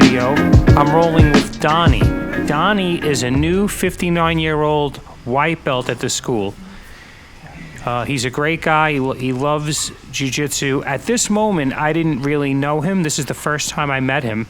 video, I'm rolling with Donnie. Donnie is a new 59-year-old white belt at the school. He's a great guy. He loves jiu-jitsu. At this moment, I didn't really know him. This is the first time I met him.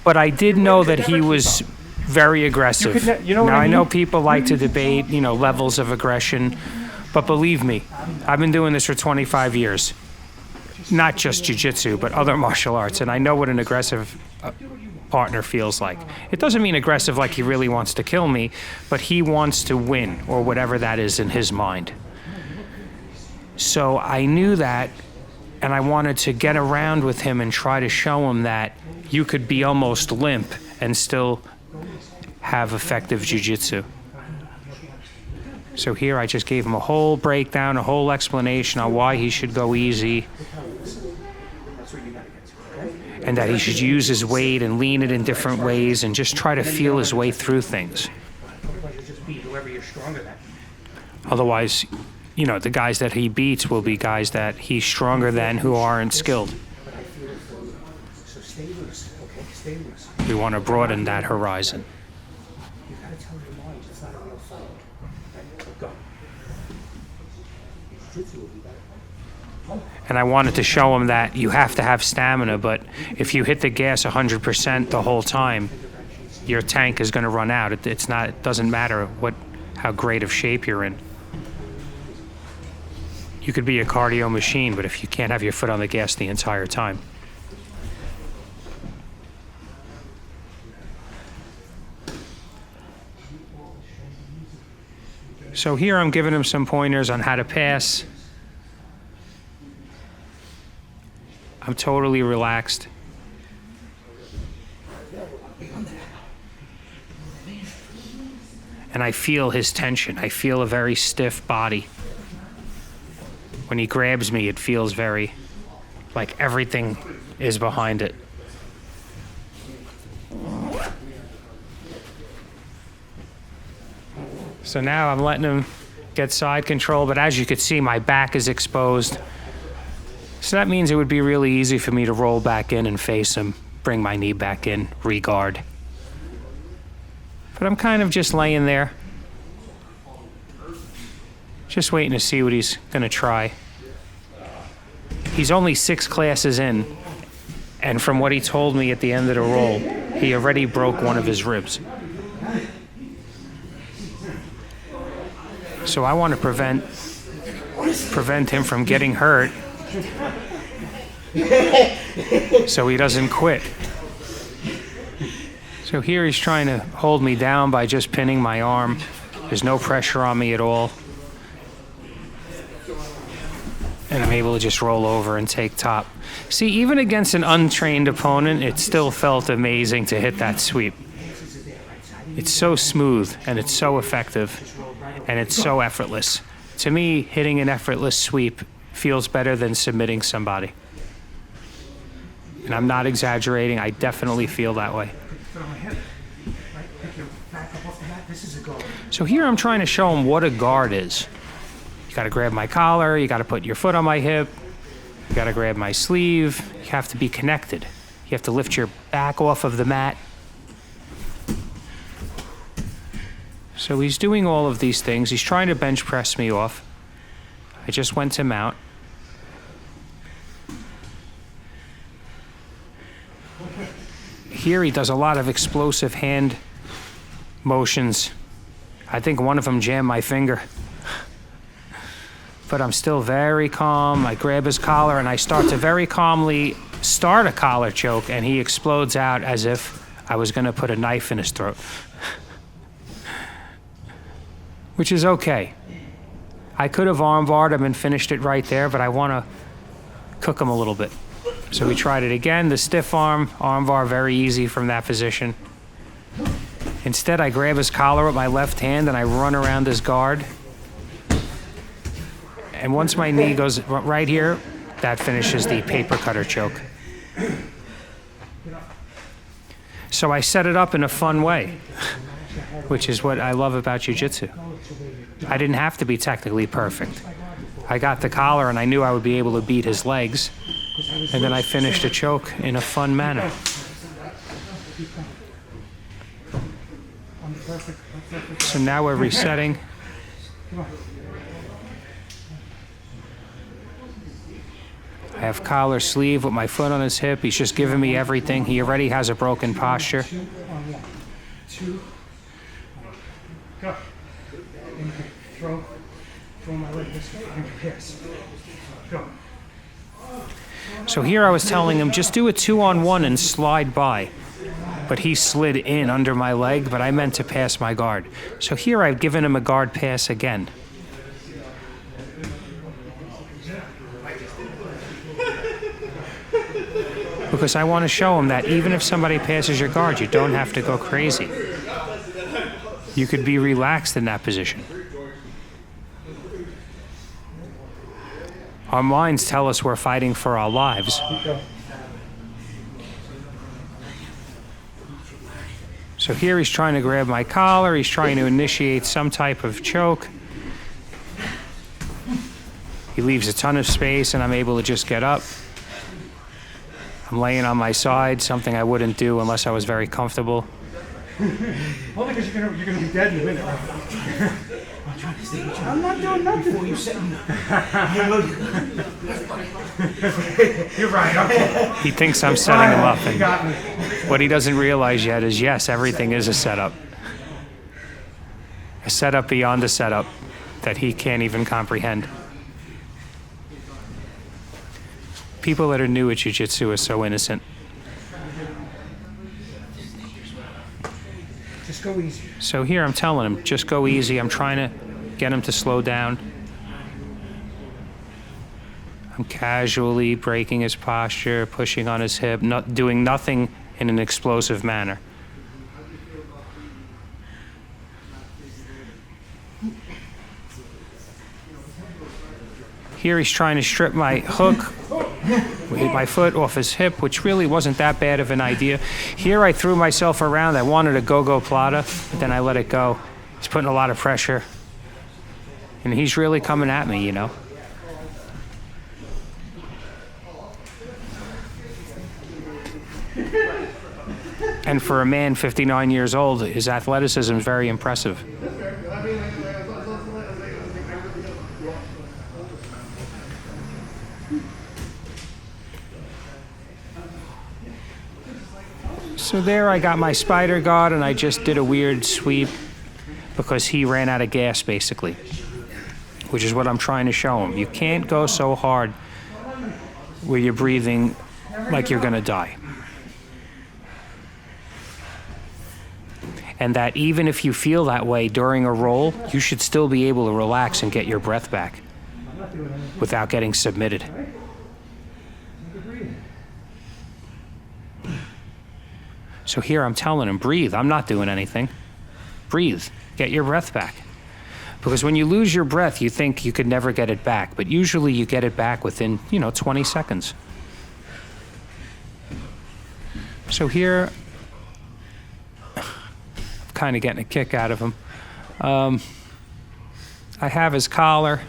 But I did know that he was very aggressive. Now, I know people like to debate, levels of aggression. But believe me, I've been doing this for 25 years. Not just jiu-jitsu, but other martial arts. And I know what an aggressive partner feels like. It doesn't mean aggressive like he really wants to kill me, but he wants to win, or whatever that is in his mind. So I knew that, and I wanted to get around with him and try to show him that you could be almost limp and still have effective jiu-jitsu. So here I just gave him a whole breakdown, a whole explanation on why he should go easy, and that he should use his weight and lean it in different ways and just try to feel his way through things. Otherwise, the guys that he beats will be guys that he's stronger than who aren't skilled. We want to broaden that horizon. And I wanted to show him that you have to have stamina, but if you hit the gas 100% the whole time, your tank is going to run out. It doesn't matter how great of shape you're in. You could be a cardio machine, but if you can't have your foot on the gas the entire time. So here I'm giving him some pointers on how to pass. I'm totally relaxed. And I feel his tension. I feel a very stiff body. When he grabs me, it feels very like everything is behind it. So now I'm letting him get side control, but as you can see, my back is exposed. So that means it would be really easy for me to roll back in and face him, bring my knee back in, re-guard. But I'm kind of just laying there, just waiting to see what he's going to try. He's only 6 classes in, and from what he told me at the end of the roll, he already broke one of his ribs. So I want to prevent him from getting hurt so he doesn't quit. So here he's trying to hold me down by just pinning my arm. There's no pressure on me at all. And I'm able to just roll over and take top. See, even against an untrained opponent, it still felt amazing to hit that sweep. It's so smooth, and it's so effective, and it's so effortless. To me, hitting an effortless sweep feels better than submitting somebody. And I'm not exaggerating, I definitely feel that way. So here I'm trying to show him what a guard is. You gotta grab my collar, you gotta put your foot on my hip, you gotta grab my sleeve, you have to be connected. You have to lift your back off of the mat. So he's doing all of these things. He's trying to bench press me off. I just went to mount. Here he does a lot of explosive hand motions. I think one of them jammed my finger. But I'm still very calm. I grab his collar and I start to very calmly start a collar choke, and he explodes out as if I was going to put a knife in his throat. Which is okay. I could have armbarred him and finished it right there, but I want to cook him a little bit. So we tried it again. The stiff armbar, very easy from that position. Instead, I grab his collar with my left hand and I run around his guard. And once my knee goes right here, that finishes the paper cutter choke. So I set it up in a fun way, which is what I love about jiu-jitsu. I didn't have to be technically perfect. I got the collar and I knew I would be able to beat his legs. And then I finished a choke in a fun manner. So now we're resetting. I have collar sleeve with my foot on his hip. He's just giving me everything. He already has a broken posture. Go. Throw my leg this way and pass. Go. So here I was telling him, just do a 2-on-1 and slide by. But he slid in under my leg, but I meant to pass my guard. So here I've given him a guard pass again. Because I want to show him that even if somebody passes your guard, you don't have to go crazy. You could be relaxed in that position. Our minds tell us we're fighting for our lives. So here he's trying to grab my collar. He's trying to initiate some type of choke. He leaves a ton of space, and I'm able to just get up. I'm laying on my side, something I wouldn't do unless I was very comfortable. Only because you're gonna be dead in a minute, right? I'm not doing nothing. Before you set You're right, okay. He thinks I'm setting him up, and what he doesn't realize yet is, yes, everything is a setup. A setup beyond a setup that he can't even comprehend. People that are new at jiu-jitsu are so innocent. Just go easy. So here I'm telling him, just go easy. I'm trying to get him to slow down. I'm casually breaking his posture, pushing on his hip, not doing nothing in an explosive manner. Here he's trying to strip my hook, my foot off his hip, which really wasn't that bad of an idea. Here I threw myself around. I wanted a go-go plata, but then I let it go. He's putting a lot of pressure. And he's really coming at me, you know. And for a man 59 years old, his athleticism is very impressive. So there I got my spider guard, and I just did a weird sweep because he ran out of gas, basically, which is what I'm trying to show him. You can't go so hard where you're breathing like you're going to die. And that even if you feel that way during a roll, you should still be able to relax and get your breath back without getting submitted. So here I'm telling him, breathe. I'm not doing anything. Breathe. Get your breath back. Because when you lose your breath, you think you could never get it back. But usually you get it back within, 20 seconds. So here, I'm kind of getting a kick out of him. I have his collar,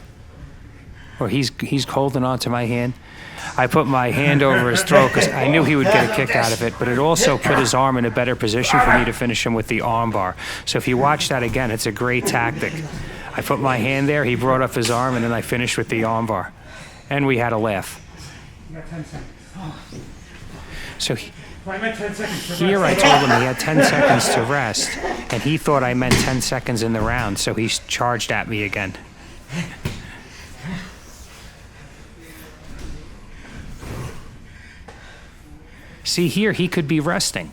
or he's holding on to my hand. I put my hand over his throat because I knew he would get a kick out of it, but it also put his arm in a better position for me to finish him with the arm bar. So if you watch that again, it's a great tactic. I put my hand there, he brought up his arm, and then I finished with the arm bar. And we had a laugh. You got 10 seconds. So I meant 10 seconds to here I rest. told him he had 10 seconds to rest, and he thought I meant 10 seconds in the round, so he charged at me again. See, here he could be resting.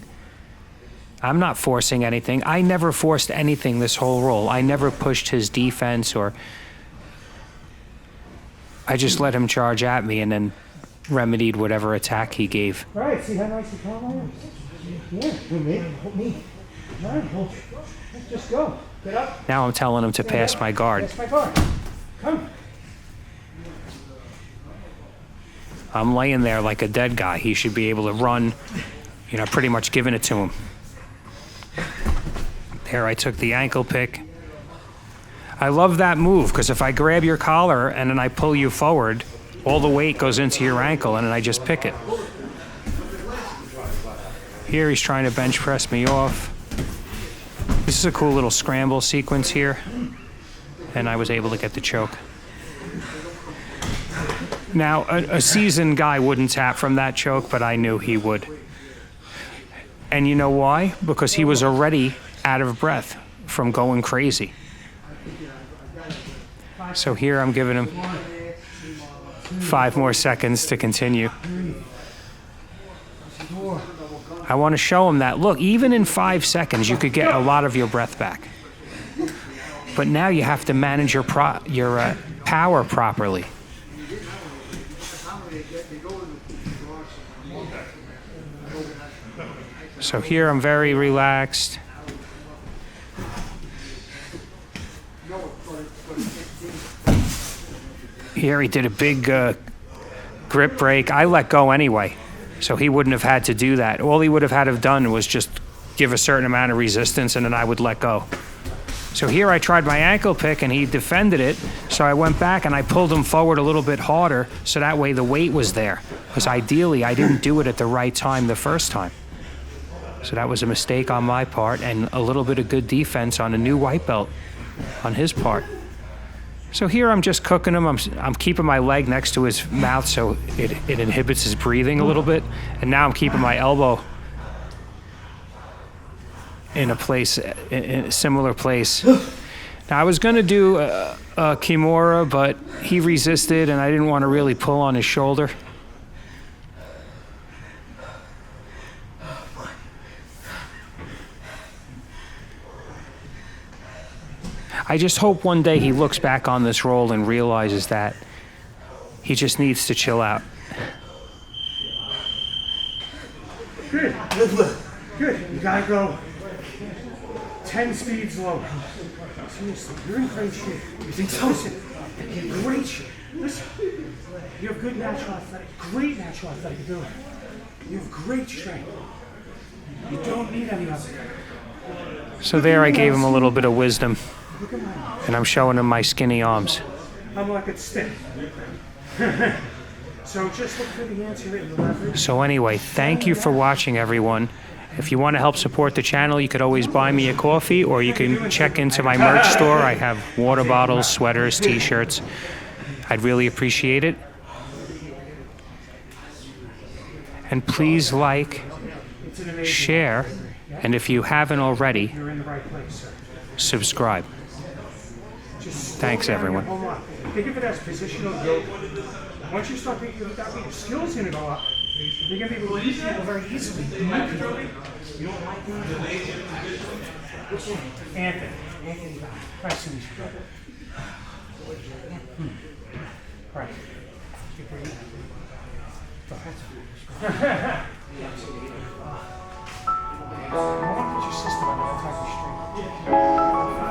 I'm not forcing anything. I never forced anything this whole roll. I never pushed his defense, or I just let him charge at me and then remedied whatever attack he gave. All right, see how nice and calm I am? Yeah, hold me. All right, let's just go. Get up. Now I'm telling him to pass my guard. Pass my guard. Come. I'm laying there like a dead guy. He should be able to run, pretty much giving it to him. There, I took the ankle pick. I love that move because if I grab your collar and then I pull you forward, all the weight goes into your ankle, and then I just pick it. Here he's trying to bench press me off. This is a cool little scramble sequence here, and I was able to get the choke. Now, a seasoned guy wouldn't tap from that choke, but I knew he would. And you know why? Because he was already out of breath from going crazy. So here I'm giving him 5 more seconds to continue. I want to show him that, look, even in 5 seconds, you could get a lot of your breath back. But now you have to manage your power properly. So here I'm very relaxed. Here he did a big grip break. I let go anyway, so he wouldn't have had to do that. All he would have had to have done was just give a certain amount of resistance, and then I would let go. So here I tried my ankle pick, and he defended it, so I went back and I pulled him forward a little bit harder, so that way the weight was there. Because ideally, I didn't do it at the right time the first time. So that was a mistake on my part, and a little bit of good defense on a new white belt on his part. So here I'm just cooking him. I'm keeping my leg next to his mouth so it inhibits his breathing a little bit. And now I'm keeping my elbow in a similar place. Now I was going to do a Kimura, but he resisted, and I didn't want to really pull on his shoulder. I just hope one day he looks back on this role and realizes that he just needs to chill out. Good. Good. You gotta go 10 speeds lower. Seriously, you're in great shape. You think so? Listen, you're in great shape. Listen, you have good natural athletic, great natural athletic ability. You have great strength. You don't need any of it. So there I gave him a little bit of wisdom. And I'm showing him my skinny arms. I'm like it's stiff. So just look for the answer in the leverage. So anyway, thank you for watching, everyone. If you want to help support the channel, you could always buy me a coffee, or you can check into my merch store. I have water bottles, sweaters, t-shirts. I'd really appreciate it. And please like, share, and if you haven't already, You're in the right place, sir. subscribe. Thanks, everyone. Hold on. Think of it as positional yoga. Once you start thinking of that, your skills going to go up. You're going to be able to lead people very easily. You don't like that? Anthony. Nice to meet you, brother. Right. Keep breathing. Go ahead. I want to put your system on all type of strength.